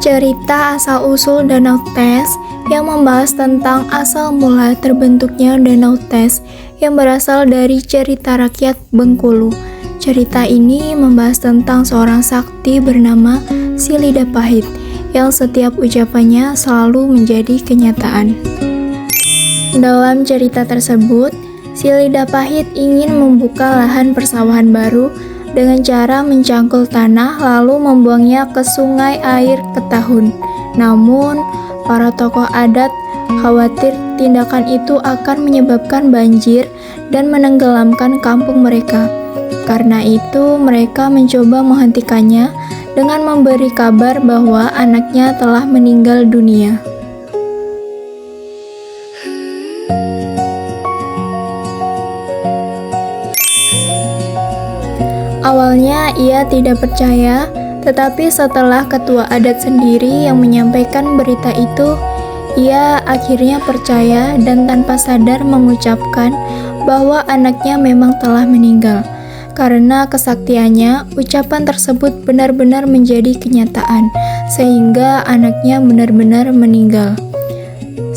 Cerita asal-usul Danau Tes yang membahas tentang asal mula terbentuknya Danau Tes yang berasal dari cerita rakyat Bengkulu. Cerita ini membahas tentang seorang sakti bernama Silidapahit yang setiap ucapannya selalu menjadi kenyataan. Dalam cerita tersebut, Silidapahit ingin membuka lahan persawahan baru dengan cara mencangkul tanah lalu membuangnya ke sungai air Ketahun. Namun, para tokoh adat khawatir tindakan itu akan menyebabkan banjir dan menenggelamkan kampung mereka. Karena itu, mereka mencoba menghentikannya dengan memberi kabar bahwa anaknya telah meninggal dunia. Awalnya ia tidak percaya, tetapi setelah ketua adat sendiri yang menyampaikan berita itu, ia akhirnya percaya dan tanpa sadar mengucapkan bahwa anaknya memang telah meninggal. Karena kesaktiannya, ucapan tersebut benar-benar menjadi kenyataan, sehingga anaknya benar-benar meninggal.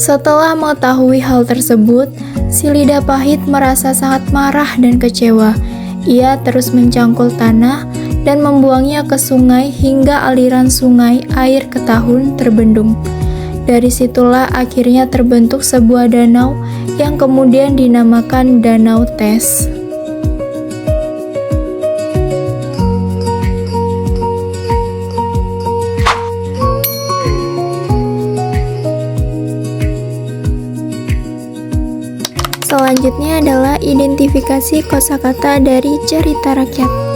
Setelah mengetahui hal tersebut, Silidapahit merasa sangat marah dan kecewa. Ia terus mencangkul tanah dan membuangnya ke sungai hingga aliran sungai air Ketahun terbendung. Dari situlah akhirnya terbentuk sebuah danau yang kemudian dinamakan Danau Tes. Selanjutnya adalah identifikasi kosakata dari cerita rakyat.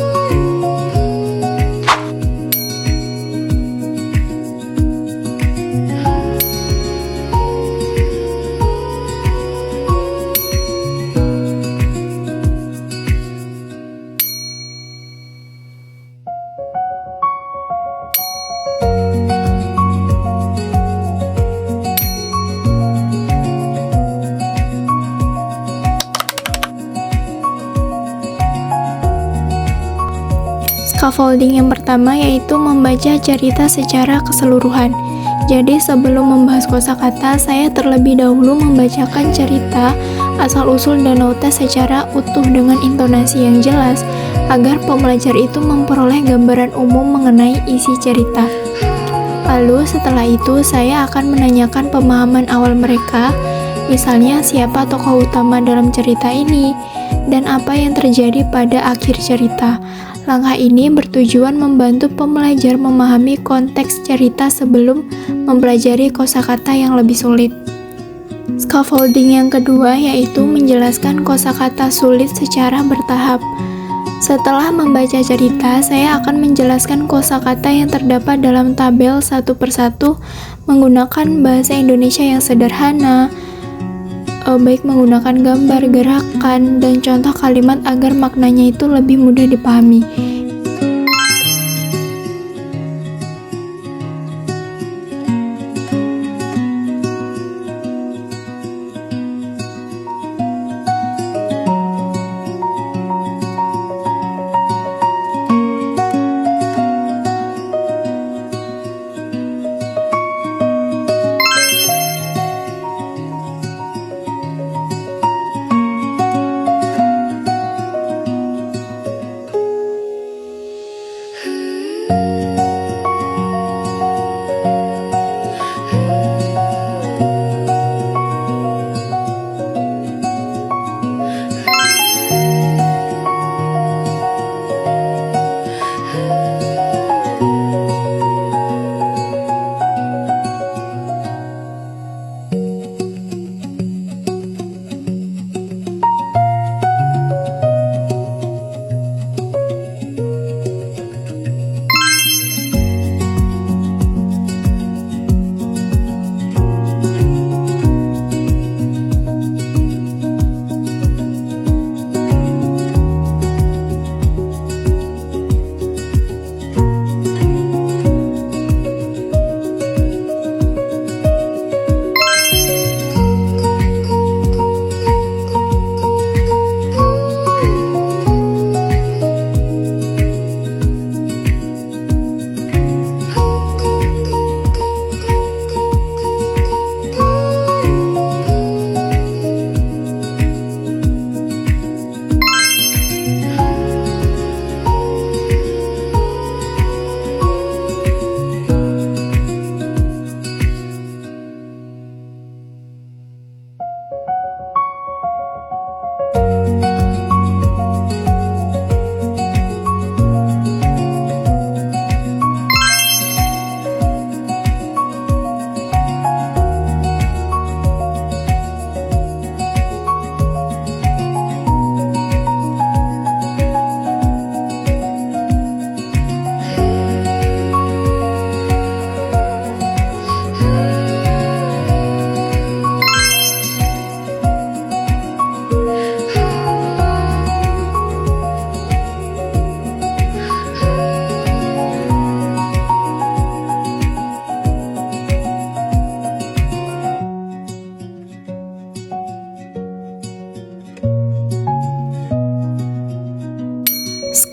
Scaffolding yang pertama yaitu membaca cerita secara keseluruhan. Jadi sebelum membahas kosakata, saya terlebih dahulu membacakan cerita asal-usul Danau Tes secara utuh dengan intonasi yang jelas agar pembelajar itu memperoleh gambaran umum mengenai isi cerita. Lalu setelah itu saya akan menanyakan pemahaman awal mereka, misalnya siapa tokoh utama dalam cerita ini dan apa yang terjadi pada akhir cerita. Langkah ini bertujuan membantu pembelajar memahami konteks cerita sebelum mempelajari kosakata yang lebih sulit. Scaffolding yang kedua yaitu menjelaskan kosakata sulit secara bertahap. Setelah membaca cerita, saya akan menjelaskan kosakata yang terdapat dalam tabel satu persatu menggunakan bahasa Indonesia yang sederhana, baik menggunakan gambar, gerakan, dan contoh kalimat agar maknanya itu lebih mudah dipahami.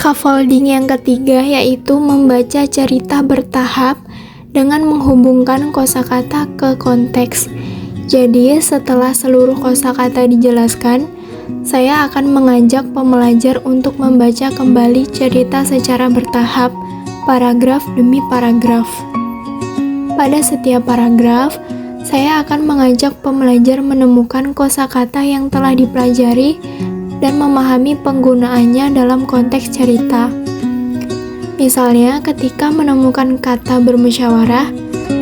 Scaffolding yang ketiga yaitu membaca cerita bertahap dengan menghubungkan kosakata ke konteks. Jadi, setelah seluruh kosakata dijelaskan, saya akan mengajak pembelajar untuk membaca kembali cerita secara bertahap, paragraf demi paragraf. Pada setiap paragraf, saya akan mengajak pembelajar menemukan kosakata yang telah dipelajari dan memahami penggunaannya dalam konteks cerita. Misalnya, ketika menemukan kata bermusyawarah,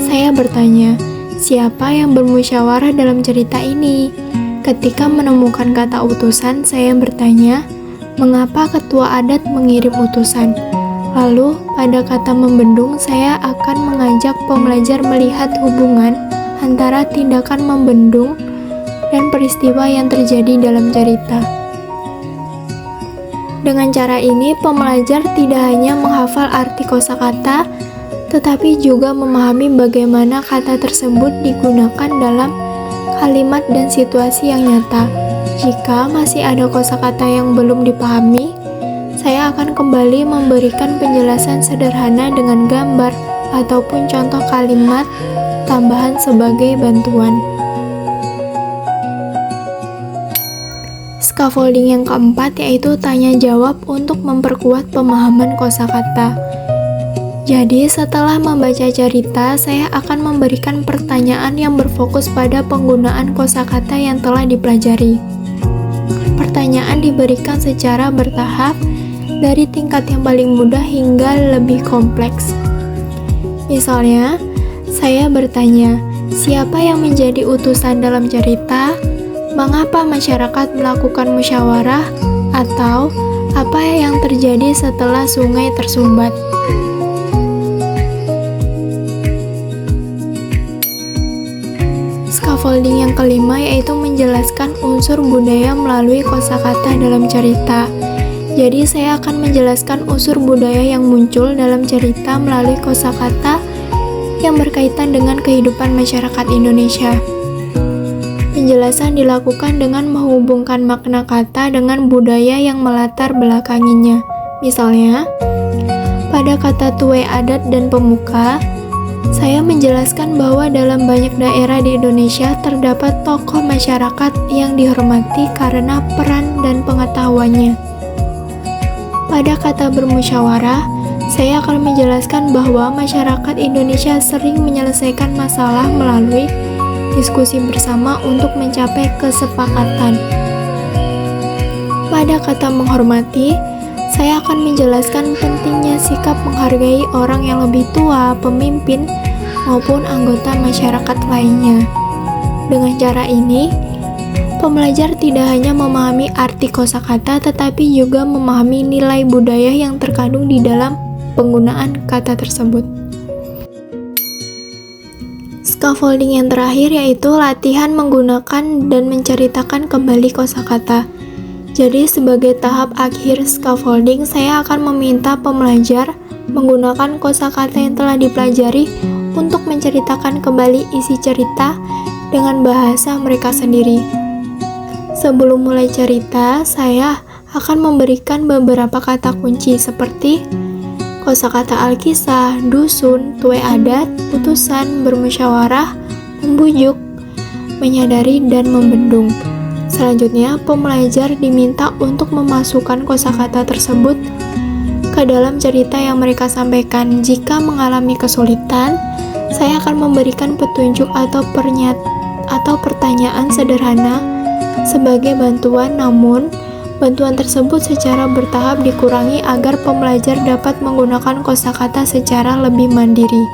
saya bertanya, siapa yang bermusyawarah dalam cerita ini? Ketika menemukan kata utusan, saya bertanya, mengapa ketua adat mengirim utusan? Lalu, pada kata membendung, saya akan mengajak pembelajar melihat hubungan antara tindakan membendung dan peristiwa yang terjadi dalam cerita. Dengan cara ini, pembelajar tidak hanya menghafal arti kosakata, tetapi juga memahami bagaimana kata tersebut digunakan dalam kalimat dan situasi yang nyata. Jika masih ada kosakata yang belum dipahami, saya akan kembali memberikan penjelasan sederhana dengan gambar ataupun contoh kalimat tambahan sebagai bantuan. Scaffolding yang keempat yaitu tanya jawab untuk memperkuat pemahaman kosakata. Jadi, setelah membaca cerita, saya akan memberikan pertanyaan yang berfokus pada penggunaan kosakata yang telah dipelajari. Pertanyaan diberikan secara bertahap dari tingkat yang paling mudah hingga lebih kompleks. Misalnya, saya bertanya, siapa yang menjadi utusan dalam cerita? Mengapa masyarakat melakukan musyawarah? Atau apa yang terjadi setelah sungai tersumbat? Scaffolding yang kelima yaitu menjelaskan unsur budaya melalui kosakata dalam cerita. Jadi saya akan menjelaskan unsur budaya yang muncul dalam cerita melalui kosakata yang berkaitan dengan kehidupan masyarakat Indonesia. Penjelasan dilakukan dengan menghubungkan makna kata dengan budaya yang melatar belakanginya. Misalnya, pada kata tuai adat dan pemuka, saya menjelaskan bahwa dalam banyak daerah di Indonesia terdapat tokoh masyarakat yang dihormati karena peran dan pengetahuannya. Pada kata bermusyawarah, saya akan menjelaskan bahwa masyarakat Indonesia sering menyelesaikan masalah melalui diskusi bersama untuk mencapai kesepakatan. Pada kata menghormati, saya akan menjelaskan pentingnya sikap menghargai orang yang lebih tua, pemimpin, maupun anggota masyarakat lainnya. Dengan cara ini, pembelajar tidak hanya memahami arti kosakata, tetapi juga memahami nilai budaya yang terkandung di dalam penggunaan kata tersebut. Scaffolding yang terakhir yaitu latihan menggunakan dan menceritakan kembali kosakata. Jadi sebagai tahap akhir scaffolding, saya akan meminta pembelajar menggunakan kosakata yang telah dipelajari untuk menceritakan kembali isi cerita dengan bahasa mereka sendiri. Sebelum mulai cerita, saya akan memberikan beberapa kata kunci seperti kosakata alkisah, dusun, tuai adat, utusan, bermusyawarah, membujuk, menyadari, dan membendung. Selanjutnya, pembelajar diminta untuk memasukkan kosakata tersebut ke dalam cerita yang mereka sampaikan. Jika mengalami kesulitan, saya akan memberikan petunjuk atau pertanyaan sederhana sebagai bantuan, namun bantuan tersebut secara bertahap dikurangi agar pembelajar dapat menggunakan kosakata secara lebih mandiri.